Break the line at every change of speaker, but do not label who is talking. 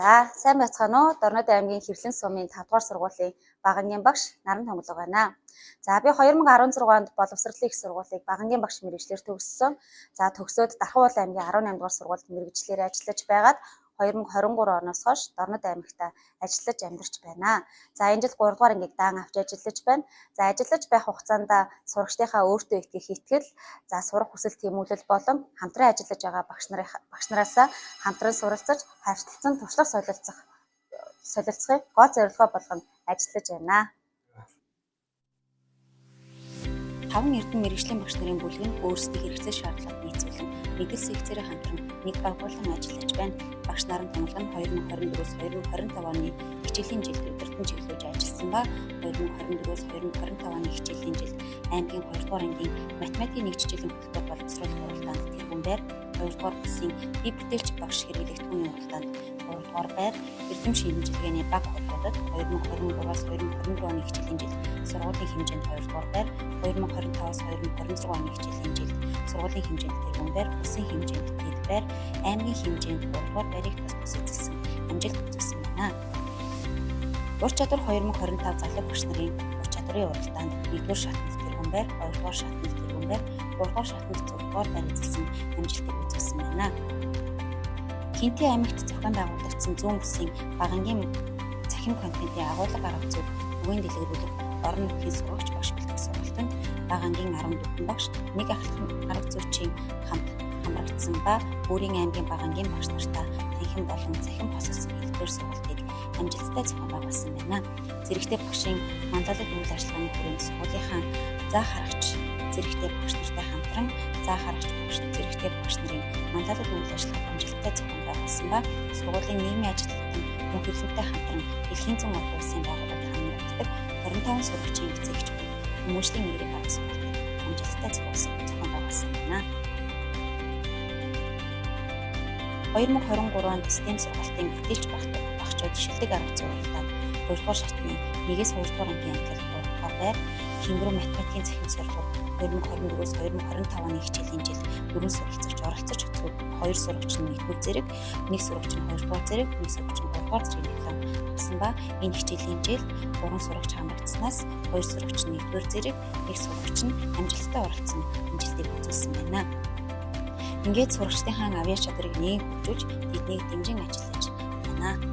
За, сайн байцгаана уу? Дорнод аймгийн Хэвлэн сумын 5 дугаар сургуулийн багангийн багш Наран Томлог байна. За, би 2016 онд боловсролын их сургуулийг багангийн багш мэргэжлэр төгссөн. За, төгсөөд Дархан аймгийн 18 дугаар сургуульд мэргэжлэрээ ажиллаж байгаад 2023 оноос хойш Дорнод аймагта ажиллаж амьдарч байна. За, энэ жил 3 дугаар ангийг даан авч ажиллаж байна. За, ажиллаж байх хугацаанд сурагчдынхаа өөртөө итгэх итгэл, за сурах хүсэл тэмүүлэл болон хамтран ажиллаж байгаа багш нараасаа хамтран суралцаж, харилцан туршлага солилцохыг гол зорилгоо болгон ажиллаж байна. 5 эрдэм мэргэжлийн багш нарын бүлэг нь өөрсдийн хэрэгцээ шаардлагыг нийцүүлэн мэдээлэл секцээрээ хамтран нэг баг болон ажиллаж байна. Багш Наран Томлог нь 2024-с 2025 оны хичээлийн жилд өдөртөн чиглүүлж ажилласан ба 2024-с 2025 оны хичээлийн жилд аймгийн 2 дугаар ангийн математикийн нэг хичээлийн хөтөлбөр боловсрол хуралдаанд тэргүүн байр, 2 дугаар бүсийн бие бүтээлч багш хэрэглэгдэхүүний хуралдаанд 3 дугаар байр, эрдэм шинжилгээний баг холбоодод 2023-аас 2024 оны хичээлийн жилд сургуулийн хэмжээнд 2 дугаар байр, 2025-аас 2026 оны хичээлийн жилд сургуулийн хэмжээнд тэргүүн байр, бүсийн хэмжээнд дэд байр, аймгийн хэмжээнд 3 дугаар байрыг тус эзэлсэн амжилт үзүүлсэн байна. Ур чадвар 2025 залуу багш нарын ур чадрын уралдаанд 1-р шатнд тэргүүн байр, 2-р шатнд тэргүүн байр, 3-р шатнд 6-р байр эзэлсэн амжилтыг үзүүлсэн байна. Хинтээ аймагт зохион байгуулагдсан зүүн бүсийн багангийн цахим контентын агуулга арга зүйг өвгийн дэлгэрүүлэх орон нутгийн сурагч багш бэлтгэх сургалтанд багангийн 14 багш, нэг арга зүйчийн хамт хамрагдсан ба өөрийн аймгийн багангийн багш нартай танхим болон цахим хосолсон хэлбэр сургалтыг амжилттай зохион байгуулсан байна. Зэрэгтэй багшийн манлайлал үйл ажиллагааны хүрээнд сургуулийнхаа заа харагч зэрэгтэй багш нартай хамтран заа харагч багш зэрэгтэй багш нарын манлайлал үйл ажиллагааг амжилттай зохион байгуулсан ба сургуулийн нийгмийн ажилтнуудын мөн хөлбөртэй хамтран дэлхийн зүүн олон улсын байгууллагад хамрагддаг 25 сурагчийн эцэгч хүмүүжлийн нэрийг авсан амжилттай зохион байгуулсан байна. 2023 онд STEM сургалтын бүтээлч багчууд шилдэг арга зүй уралдаанд 2 дугаар шатны 1-ээс 2 дугаар ангийн ангилал 3 дугаар байр, Кингрүү математикийн цахим сургууль 2024-с 2025 оны хичээлийн жилд 4 суралцагч оролцож цуг 2 сурагч нь 1-р зэрэг, 1 сурагч нь 2 дугаар зэрэг, 1 сурагч нь 3 дугаар зэрэг авсан ба энэ хичээлийн жилд 3 сурагч хамрагдсанаас 2 сурагч нь 1-р зэрэг, 1 сурагч нь амжилттай оролцсон амжилтыг үзүүлсэн байна. Ингээд сурагчдынхаа авьяас чадварыг хөгжүүлж тэднийг дэмжин ажиллаж байна.